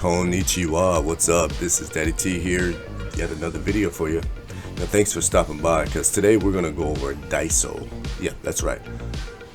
Konnichiwa, what's up? This is Daddy T here, yet another video for you. Now thanks for stopping by, because today we're going to go over Daiso. Yeah, that's right.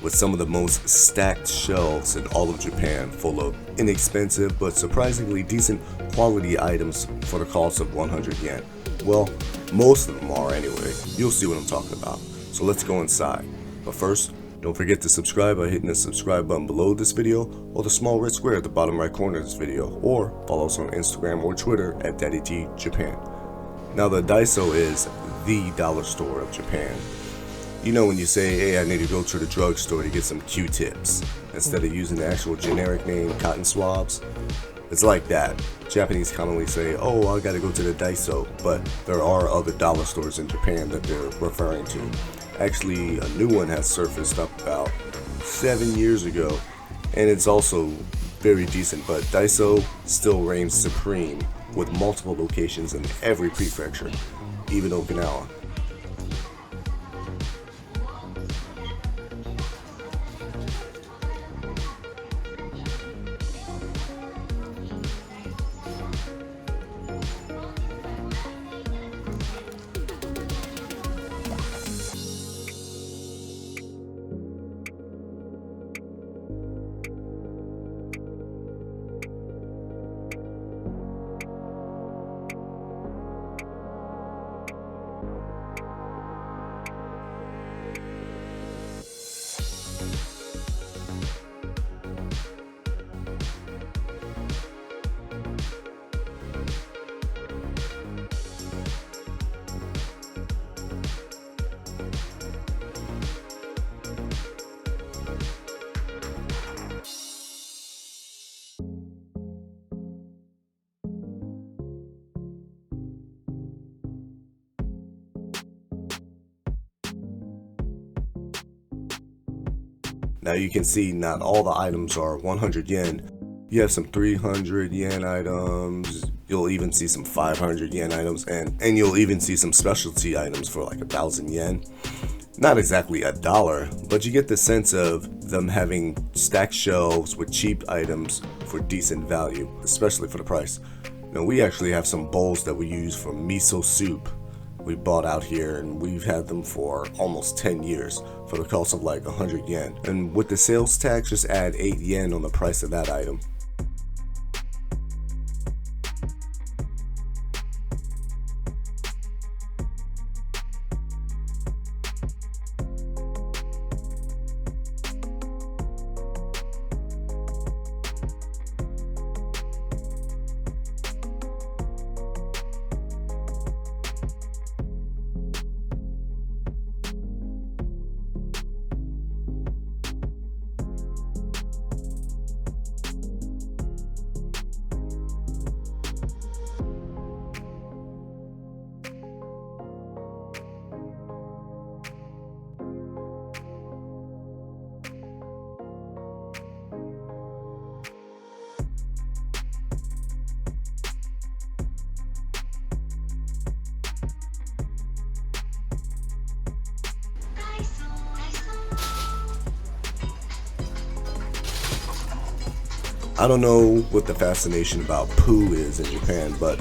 With some of the most stacked shelves in all of Japan, full of inexpensive but surprisingly decent quality items for the cost of 100 yen. Well, most of them are anyway. You'll see what I'm talking about. So let's go inside. But first, don't forget to subscribe by hitting the subscribe button below this video or the small red square at the bottom right corner of this video, or follow us on Instagram or Twitter at DaddyTJapan. Now the Daiso is the dollar store of Japan. You know when you say, hey, I need to go to the drugstore to get some Q-tips, instead of using the actual generic name cotton swabs? It's like that. Japanese commonly say, oh, I gotta go to the Daiso, but there are other dollar stores in Japan that they're referring to. Actually, a new one has surfaced up about 7 years ago, and it's also very decent, but Daiso still reigns supreme with multiple locations in every prefecture, even Okinawa. Now you can see not all the items are 100 yen. You have some 300 yen items, you'll even see some 500 yen items, and you'll even see some specialty items for like 1,000 yen. Not exactly $1, but you get the sense of them having stacked shelves with cheap items for decent value, especially for the price. Now we actually have some bowls that we use for miso soup. We bought out here, and we've had them for almost 10 years for the cost of like 100 yen. And with the sales tax, just add 8 yen on the price of that item. I don't know what the fascination about poo is in Japan, but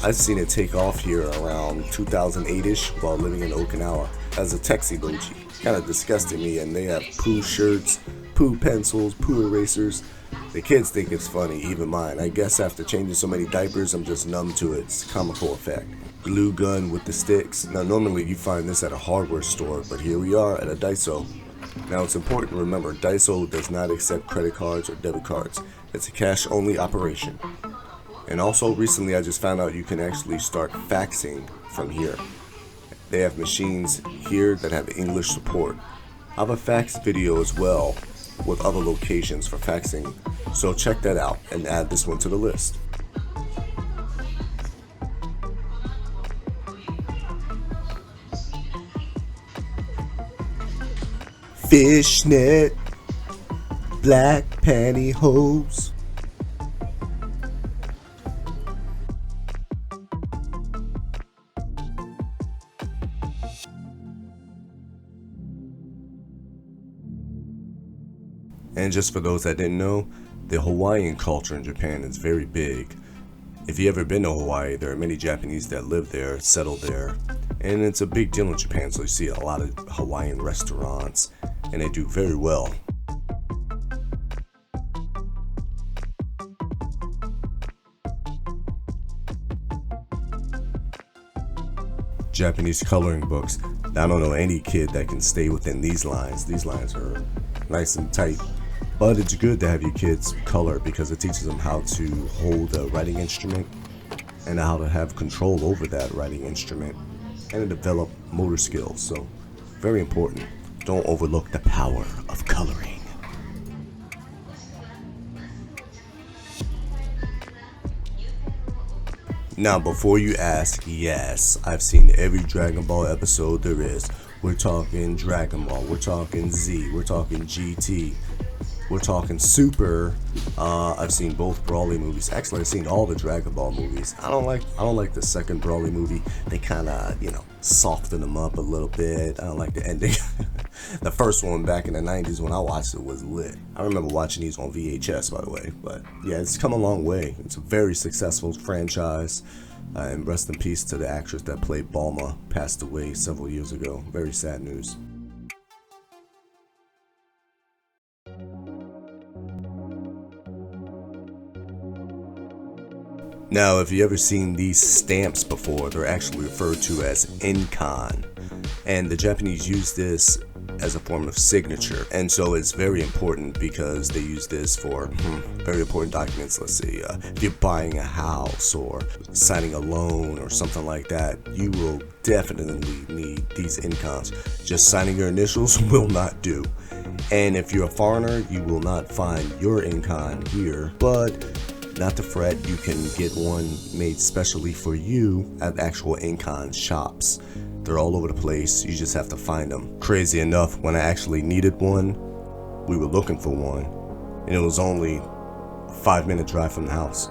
I've seen it take off here around 2008-ish while living in Okinawa as a texi boji. Kind of disgusted me, and they have poo shirts, poo pencils, poo erasers. The kids think it's funny, even mine. I guess after changing so many diapers, I'm just numb to it. It's a comical effect. Glue gun with the sticks. Now normally you find this at a hardware store, but here we are at a Daiso. Now it's important to remember, Daiso does not accept credit cards or debit cards. It's a cash-only operation. And also recently I just found out you can actually start faxing from here. They have machines here that have English support. I have a fax video as well with other locations for faxing, so check that out and add this one to the list. Fishnet, black pantyhose. And just for those that didn't know, The Hawaiian culture in Japan is very big. If you've ever been to Hawaii, there are many Japanese that live there, settle there, and it's a big deal in Japan, so you see a lot of Hawaiian restaurants, and they do very well. Japanese coloring books. Now, I don't know any kid that can stay within these lines. These lines are nice and tight, but it's good to have your kids color because it teaches them how to hold a writing instrument and how to have control over that writing instrument and to develop motor skills. So very important. Don't overlook the power of coloring. Now, before you ask, yes, I've seen every Dragon Ball episode there is. We're talking Dragon Ball, we're talking Z, we're talking GT, we're talking Super. I've seen both Broly movies. Actually, I've seen all the Dragon Ball movies. I don't like the second Broly movie. They kind of, soften them up a little bit. I don't like the ending. The first one back in the 90s when I watched it was lit. I remember watching these on VHS, by the way. But yeah, it's come a long way. It's a very successful franchise. And rest in peace to the actress that played Bulma, passed away several years ago. Very sad news. Now, if you ever seen these stamps before, they're actually referred to as inkan, and the Japanese use this as a form of signature, and so it's very important because they use this for very important documents. Let's see, if you're buying a house or signing a loan or something like that, you will definitely need these inkans. Just signing your initials will not do, and if you're a foreigner, you will not find your inkan here, but not to fret, you can get one made specially for you at actual inkan shops. They're all over the place, you just have to find them. Crazy enough, when I actually needed one, we were looking for one, and it was only a 5-minute drive from the house.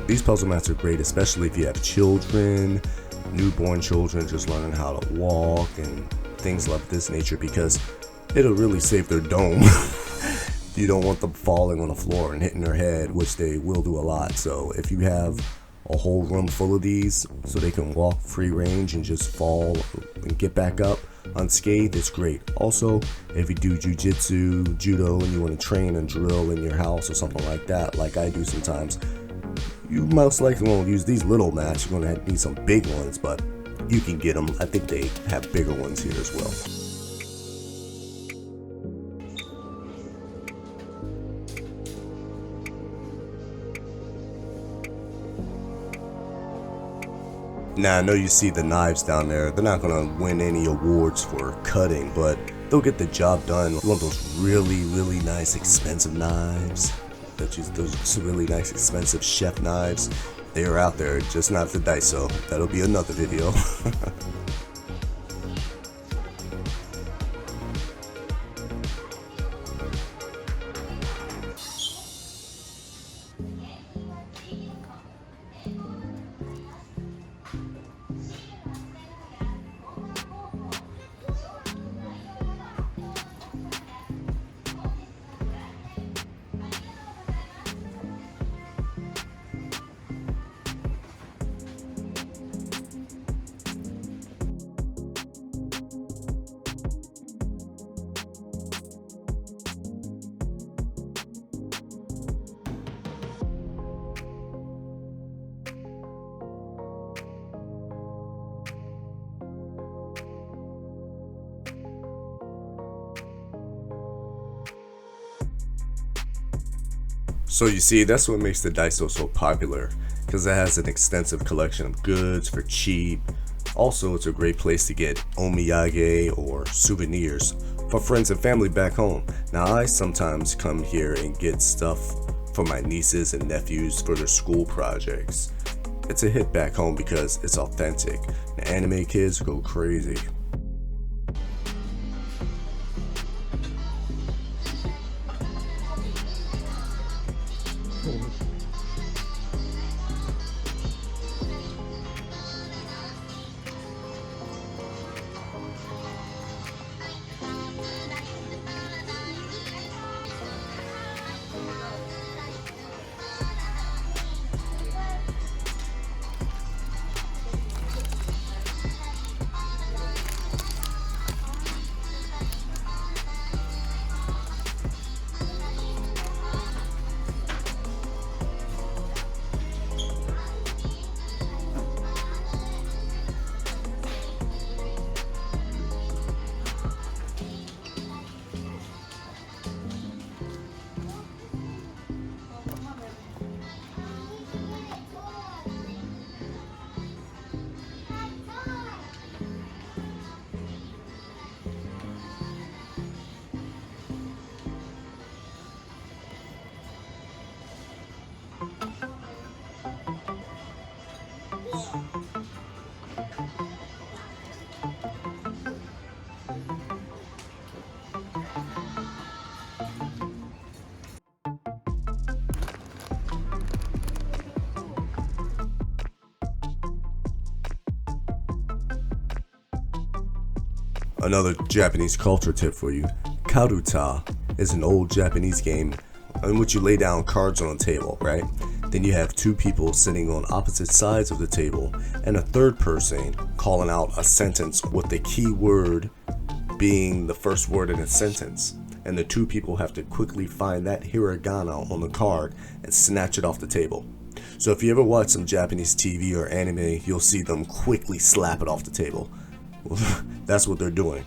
These puzzle mats are great, especially if you have children, newborn children just learning how to walk and things of this nature, because it'll really save their dome. You don't want them falling on the floor and hitting their head, which they will do a lot. So if you have a whole room full of these so they can walk free range and just fall and get back up unscathed, it's great. Also, if you do jujitsu, judo, and you want to train and drill in your house or something like that, like I do sometimes, you most likely won't use these little mats. You're going to need some big ones, but you can get them. I think they have bigger ones here as well. Now, I know you see the knives down there. They're not going to win any awards for cutting, but they'll get the job done. You want those really, really nice, expensive knives? Those really nice, expensive chef knives? They are out there, just not for Daiso. That'll be another video. So you see, that's what makes the Daiso so popular, because it has an extensive collection of goods for cheap. Also, it's a great place to get omiyage or souvenirs for friends and family back home. Now, I sometimes come here and get stuff for my nieces and nephews for their school projects. It's a hit back home because it's authentic. The anime kids go crazy. Another Japanese culture tip for you. Karuta is an old Japanese game in which you lay down cards on a table, right? Then you have two people sitting on opposite sides of the table and a third person calling out a sentence with the key word being the first word in a sentence. And the two people have to quickly find that hiragana on the card and snatch it off the table. So if you ever watch some Japanese TV or anime, you'll see them quickly slap it off the table. Well, that's what they're doing.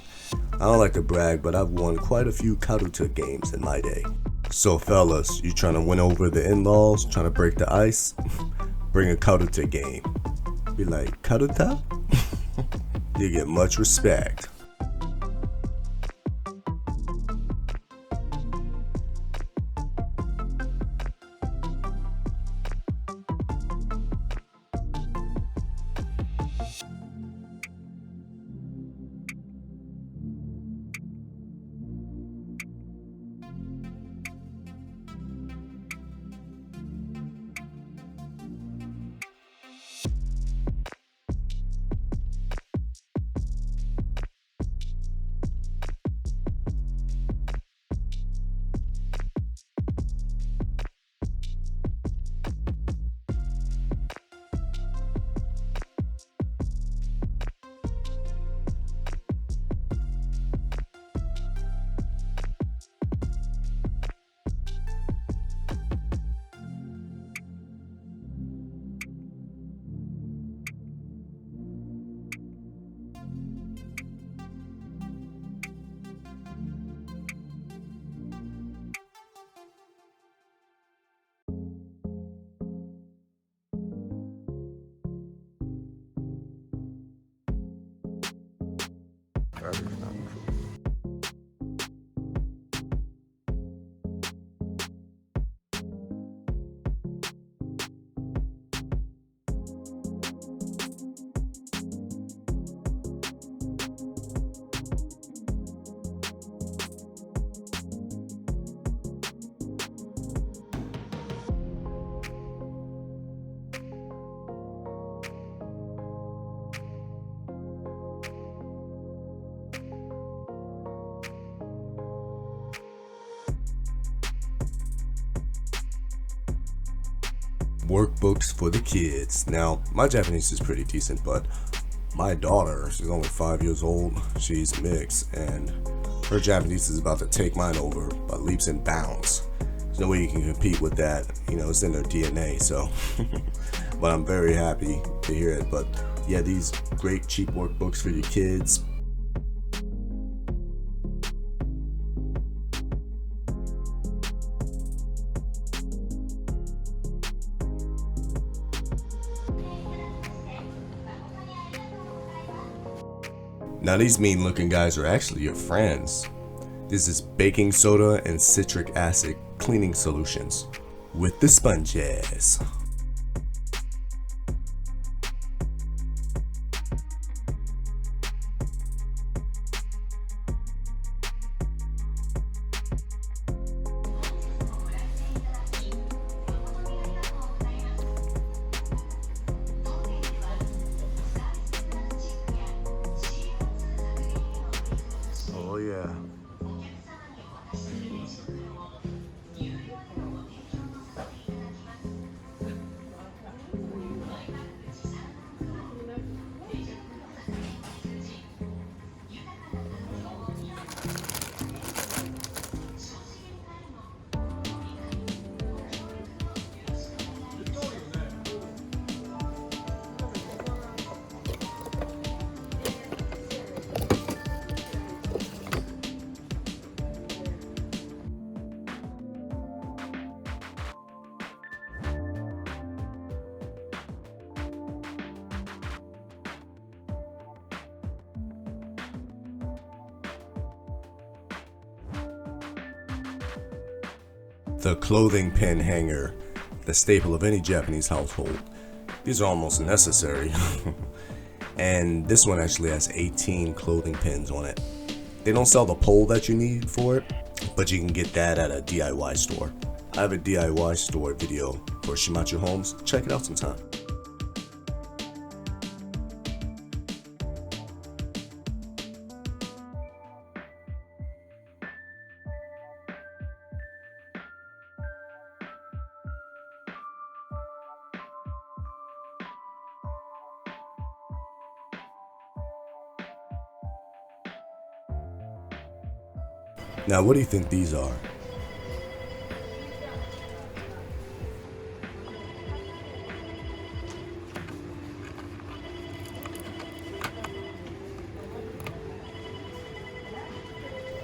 I don't like to brag, but I've won quite a few Karuta games in my day. So fellas, you trying to win over the in-laws, trying to break the ice? Bring a Karuta game. Be like, Karuta? You get much respect. Workbooks for the kids. Now, my Japanese is pretty decent, but my daughter, she's only 5 years old, she's mixed, and her Japanese is about to take mine over by leaps and bounds. There's no way you can compete with that, you know, it's in their DNA, so. But I'm very happy to hear it. But yeah, these great cheap workbooks for your kids. Now these mean looking guys are actually your friends. This is baking soda and citric acid cleaning solutions with the sponges. Oh yeah. The clothing pin hanger, the staple of any Japanese household. These are almost necessary. And this one actually has 18 clothing pins on it. They don't sell the pole that you need for it, but you can get that at a DIY store. I have a DIY store video for Shimachu Homes. Check it out sometime. Now, what do you think these are?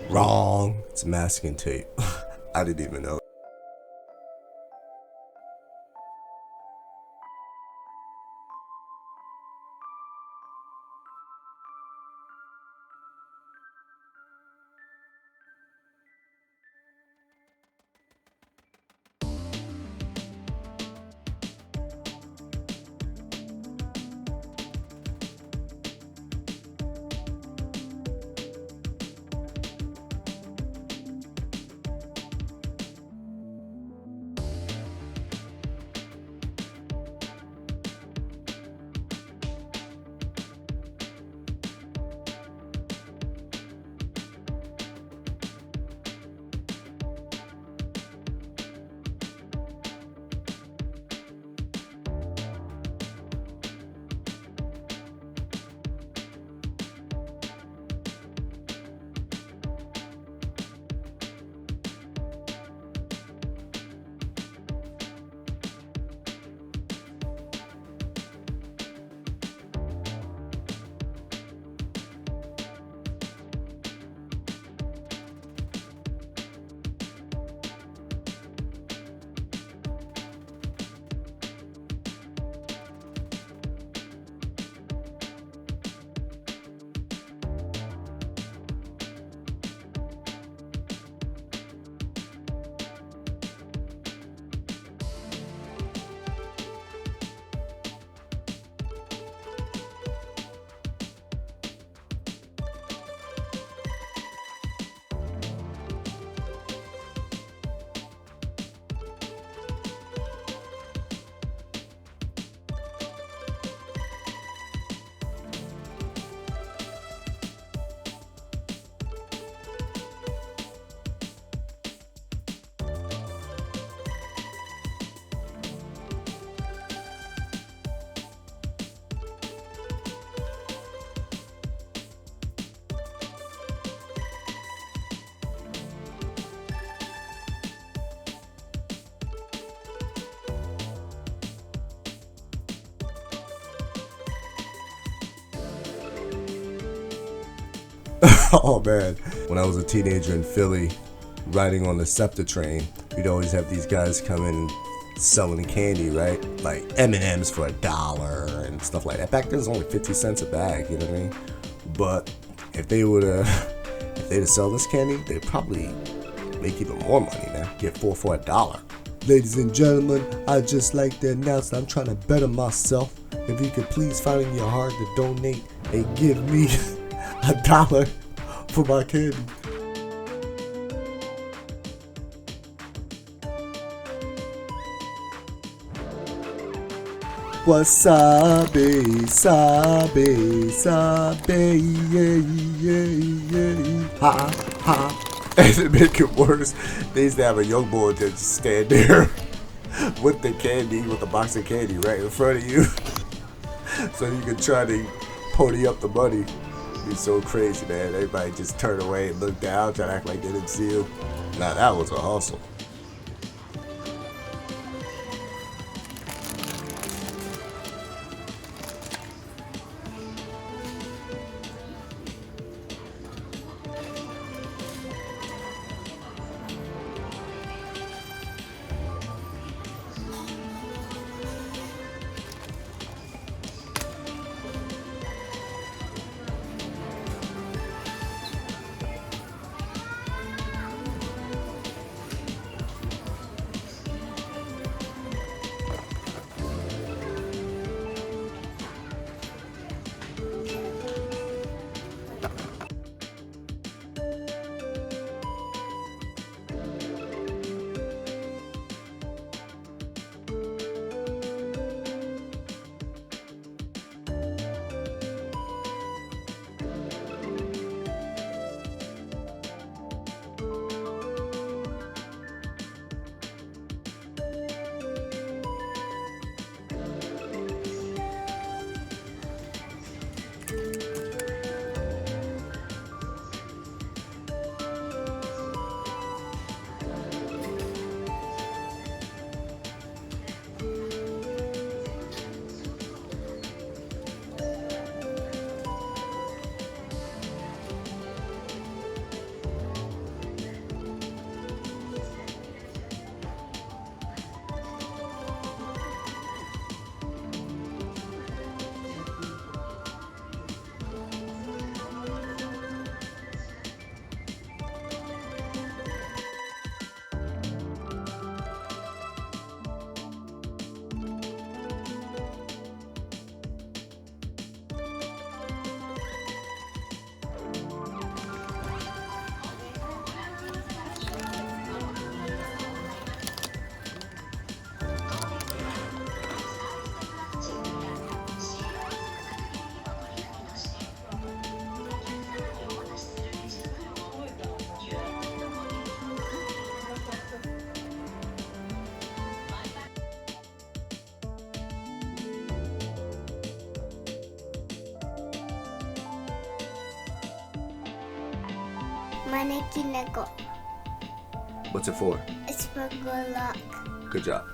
Wrong. It's masking tape. I didn't even know. Oh man, when I was a teenager in Philly, riding on the SEPTA train, we'd always have these guys come in selling candy, right? Like M&Ms for $1 and stuff like that. Back then it was only 50 cents a bag, you know what I mean? But if they would if they'd sell this candy, they'd probably make even more money, man. Get 4 for $1. Ladies and gentlemen, I'd just like to announce that I'm trying to better myself. If you could please find it in your heart to donate and give me $1 for my candy. Wasabi, sabi, sabi, yeah, yeah, yeah. Ha, ha. And to make it worse, they used to have a young boy just stand there with the candy, with the box of candy right in front of you. So you could try to pony up the money. It'd be so crazy, man. Everybody just turn away and look down, try to act like they didn't see you. Now that was a hustle. Maneki neko. What's it for? It's for good luck. Good job.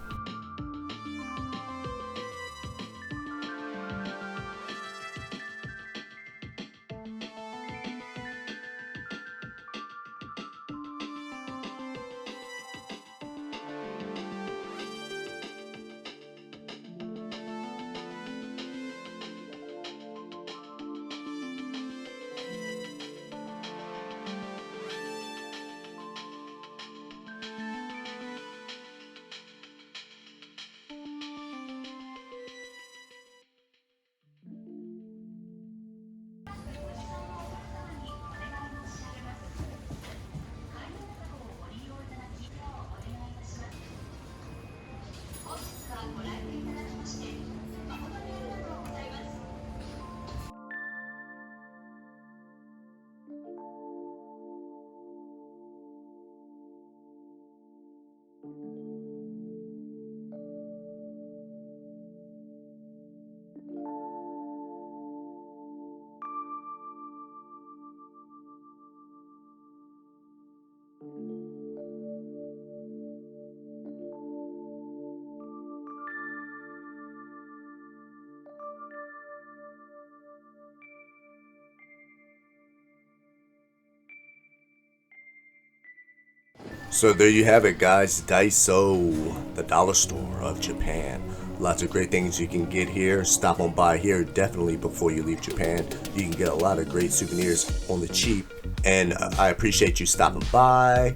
So there you have it, guys. Daiso, the dollar store of Japan. Lots of great things you can get here. Stop on by here definitely before you leave Japan. You can get a lot of great souvenirs on the cheap. And I appreciate you stopping by,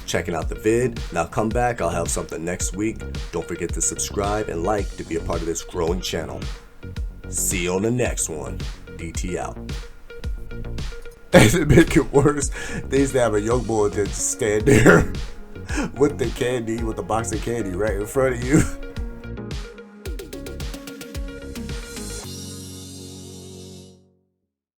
checking out the vid. Now come back, I'll have something next week. Don't forget to subscribe and like to be a part of this growing channel. See you on the next one. DT out. And to make it worse, they used to have a young boy that stand there with the candy, with the box of candy right in front of you.